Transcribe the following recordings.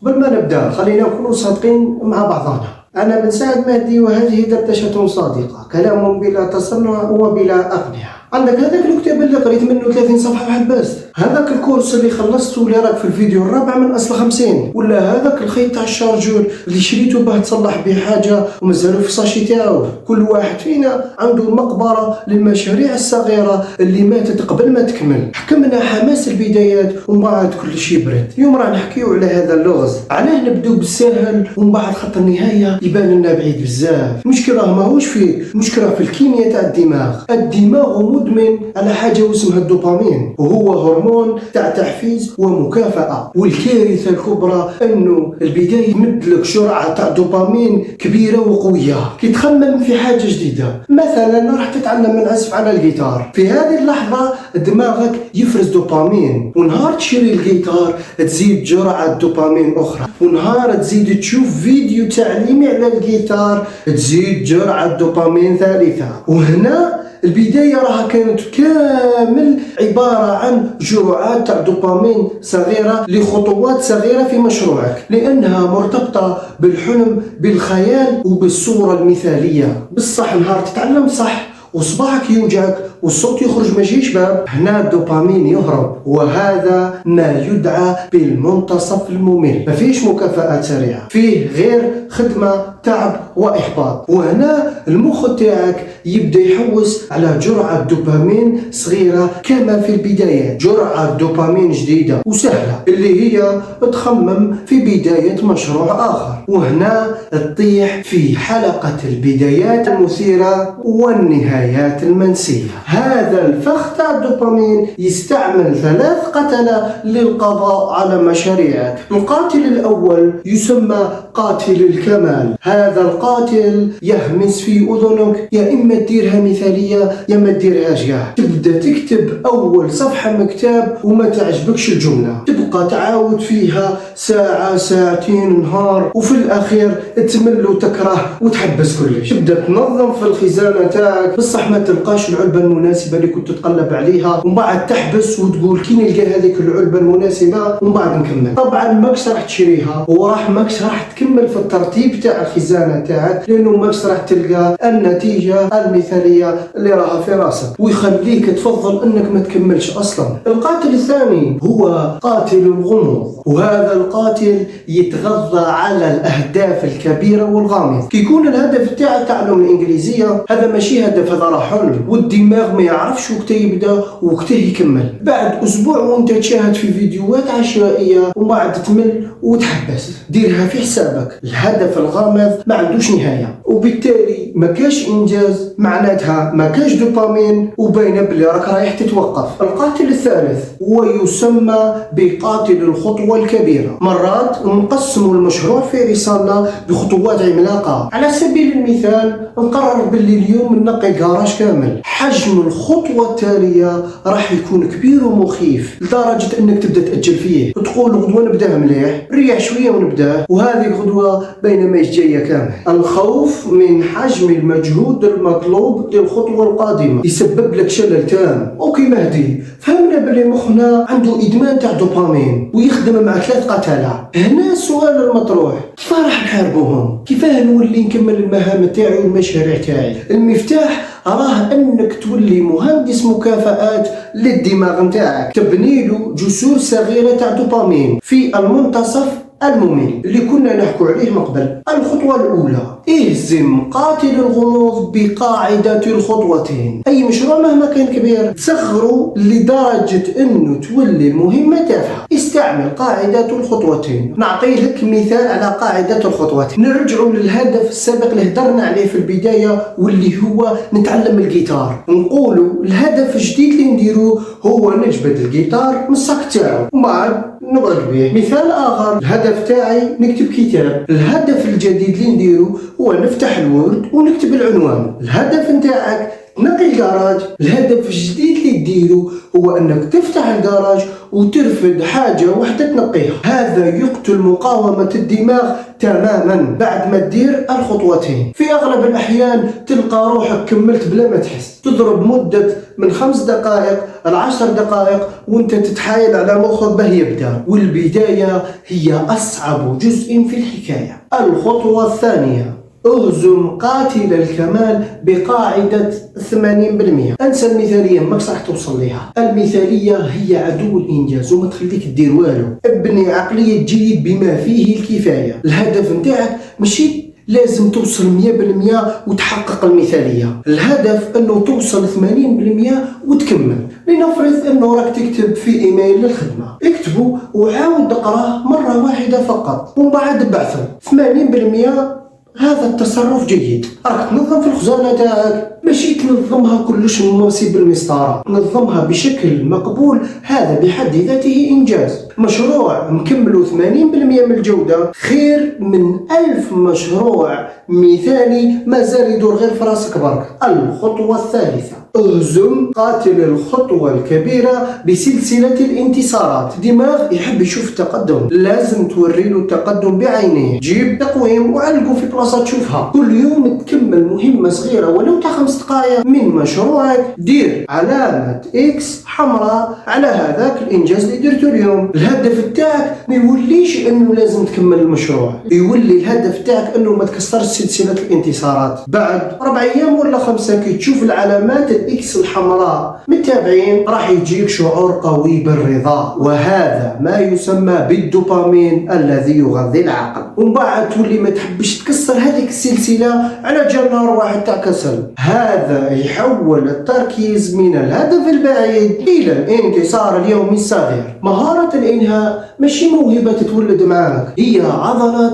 قبل ما نبدا خلينا نكونوا صادقين مع بعضنا. أنا بن سعد مهدي وهذه دردشة صادقة، كلام بلا تصنع وبلا أقنعة. عندك هذاك الكتاب اللي قريت منه 30 صفحة بحال باست، هذاك الكورس اللي خلصته اللي راك في الفيديو الرابع من أصل 50، ولا هذاك الخيط تاع الشارجور اللي شريته باه تصلح به حاجة ومازالو في الساشي تاعو. كل واحد فينا عنده مقبرة للمشاريع الصغيرة اللي ماتت قبل ما تكمل. حكمنا حماس البدايات ومن بعد كل شيء برد. اليوم راح نحكيو على هذا اللغز، علاه نبدو بالساهل ومن بعد خط النهاية يبان لنا بعيد بزاف. المشكلة ماهوش فيه، المشكلة في الكيمياء تاع الدماغ. الدماغ مدمن على حاجة اسمها الدوبامين، وهو هرمون تاع تحفيز ومكافأة. والكارثة الكبرى انه البداية يمدلك جرعة تاع دوبامين كبيرة وقوية. كي تخمم في حاجة جديدة، مثلا راح تتعلم العزف على الجيتار، في هذه اللحظة دماغك يفرز دوبامين، ونهار تشري الجيتار تزيد جرعة دوبامين أخرى، ونهار تزيد تشوف فيديو تعليمي على الجيتار تزيد جرعة دوبامين ثالثة. وهنا البداية راها كانت كامل عبارة عن جرعات تاع دوبامين صغيرة لخطوات صغيرة في مشروعك، لأنها مرتبطة بالحلم بالخيال وبالصورة المثالية. بالصح نهار تتعلم صح وصباعك يوجعك والصوت يخرج ماشي شباب، هنا الدوبامين يهرب، وهذا ما يدعى بالمنتصف الممل. ما فيش مكافآت سريعة، فيه غير خدمة، تعب وإحباط. وهنا المخ تاعك يبدأ يحوس على جرعة دوبامين صغيرة كما في البداية، جرعة دوبامين جديدة وسهلة اللي هي تخمم في بداية مشروع آخر. وهنا تطيح في حلقة البدايات المثيرة والنهايات المنسية. هذا الفخ تاع الدوبامين يستعمل 3 قتلة للقضاء على مشاريعك. القاتل الأول يسمى قاتل الكمال. هذا القاتل يهمس في أذنك، يا إما تديرها مثالية يا ما تديرهاش كاع. تبدأ تكتب أول صفحة من كتاب وما تعجبكش الجملة، تبقى تعاود فيها ساعة ساعتين نهار، وفي الأخير تمل وتكره وتحبس كلش. تبدأ تنظم في الخزانة تاعك، بصح ما تلقاش العلبة المناسبة اللي كنت تتقلب عليها، ومن بعد تحبس وتقول كي نلقى هذيك العلبة المناسبة ومن بعد نكمل. طبعا ماكش راح تشريها ماكش راح تكمل في الترتيب تاع الخزانة تاعك، لأنه ماكش راح تلقى النتيجة المثالية اللي راها في راسك، ويخليك تفضل انك ما تكملش اصلا. القاتل الثاني هو قاتل الغموض، وهذا القاتل يتغذى على الاهداف الكبيرة والغامضة. كي يكون الهدف تاعك تعلم الانجليزية، هذا ماشي هدف، هذا راه حلم، والدماغ ما يعرفش وقته يبدا وقته يكمل. بعد اسبوع وانت تشاهد في فيديوهات عشوائية ومن بعد تمل وتحبس. ديرها في حسابك، الهدف الغامض ما عندوش نهاية، وبالتالي ما كاش انجاز، معناتها ما كاش دوبامين، وباينه بلي راك رايح تتوقف. القاتل الثالث هو يسمى بقاتل الخطوة الكبيرة. مرات نقسم المشروع في رسالة بخطوات عملاقة. على سبيل المثال نقرر باللي اليوم ننقي الكراج كامل، حجم الخطوة التالية راح يكون كبير ومخيف لدرجة انك تبدا تأجل فيه، وتقول غدوة نبداه مليح، ريح شوية ونبداه، وهذه الغدوة بينما جاية كامل. الخوف من حجم المجهود المطلوب للخطوة القادمة يسبب لك شلل تام. اوكي مهدي، فهمنا بلي مخنا عنده ادمان تاع دوبامين ويخدم مع 3 قتلة. هنا السؤال المطروح، كيف راح نحاربوهم؟ كيفاه نولي نكمل المهام تاعي والمشاريع تاعي؟ المفتاح راه انك تولي مهندس مكافآت للدماغ نتاعك، تبني له جسور صغيرة تاع دوبامين في المنتصف الممل اللي كنا نحكو عليه من قبل. الخطوة الأولى، اهزم قاتل الغموض بقاعدة الخطوتين. أي مشروع مهما كان كبير تصغره لدرجة أنه تولي المهمة تافهة. استعمل قاعدة الخطوتين. نعطي لك مثال على قاعدة الخطوتين. نرجعوا للهدف السابق اللي هدرنا عليه في البداية واللي هو نتعلم الجيتار. نقولوا الهدف الجديد اللي نديروه هو نجبد الجيتار من الصك تاعو وبعد نبرك به. مثال آخر، الهدف تاعي نكتب كتاب. الهدف الجديد اللي نديرو هو نفتح الوورد ونكتب العنوان. الهدف نتاعك نقي الكراج. الهدف الجديد اللي ديرو هو انك تفتح الكراج وترفد حاجة واحدة تنقيها. هذا يقتل مقاومة الدماغ تماما بعد ما تدير الخطوتين. في اغلب الاحيان تلقى روحك كملت بلا ما تحس، تضرب مدة من 5 دقائق ل 10 دقائق وانت تتحايل على مخك باه يبدا. والبداية هي اصعب جزء في الحكاية. الخطوة الثانية: اهزم قاتل الكمال بقاعدة 80%. انسى المثالية، ماكش راح توصل ليها. المثالية هي عدو الانجاز وما تخليك دير والو. ابني عقلية جيد بما فيه الكفاية. الهدف نتاعك ماشي لازم توصل 100% وتحقق المثالية. الهدف انه توصل 80% وتكمل. لنفرض انه راك تكتب في ايميل للخدمة، اكتبه وعاود اقراه مرة واحدة فقط ومن بعد بعثه. 80% هذا التصرف جيد. راك تنظم في الخزانة تاعك، ماشي تنظمها كلش مواسي بالمسطرة، نظمها بشكل مقبول. هذا بحد ذاته إنجاز. مشروع مكمل 80% من الجودة خير من 1000 مشروع مثالي ما زال يدور غير في راسك برك. الخطوة الثالثة: اهزم قاتل الخطوة الكبيرة بسلسلة الانتصارات. دماغ يحب يشوف التقدم، لازم توري له التقدم بعينيه. جيب تقويم وعلقه في بلاصة تشوفها. كل يوم تكمل مهمة صغيرة ولو تاع 5 دقائق من مشروعك، دير علامة اكس حمراء على هذاك الانجاز اللي درته اليوم. الهدف تاعك ما يوليش انه لازم تكمل المشروع، يولي الهدف تاعك انه ما تكسرش سلسلة الانتصارات. بعد 4 ايام ولا 5 كي تشوف العلامات الاكس الحمراء متابعين، راح يجيك شعور قوي بالرضا، وهذا ما يسمى بالدوبامين الذي يغذي العقل. ومن بعد تولي ما تحبش تكسر هذيك السلسلة على جال نهار واحد تاع كسل. هذا يحول التركيز من الهدف البعيد الى الانتصار اليومي الصغير. مهارة الانهاء ماشي موهبة تتولد معاك، هي عضلة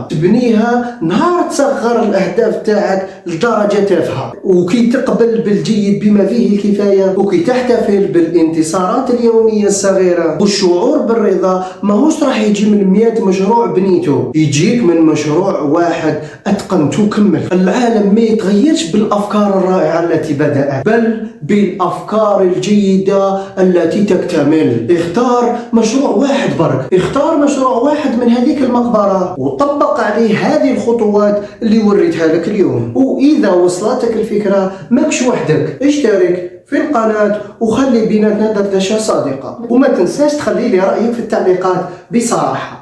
تبنيها نهار تصغر الاهداف تاعك لدرجة تافهة، وكي تقبل بالجيد بما فيه الكفاية، وكي تحتفل بالانتصارات اليومية الصغيرة. والشعور بالرضا ماهوش راح يجي من 100 مشروع بنيته، يجيك من مشروع واحد اتقنته كمل. العالم ما يتغيرش بالافكار الرائعة التي بدأت، بل بالافكار الجيدة التي تكتمل. اختار مشروع واحد برك، اختار مشروع واحد من هذيك المقبرة وطبق عليه هذه الخطوات اللي وريتها لك اليوم. واذا وصلتك الفكرة ماكش وحدك، اشترك في القناة وخلي بيناتنا دردشة صادقة، وما تنساش تخلي لي رأيك في التعليقات بصراحة.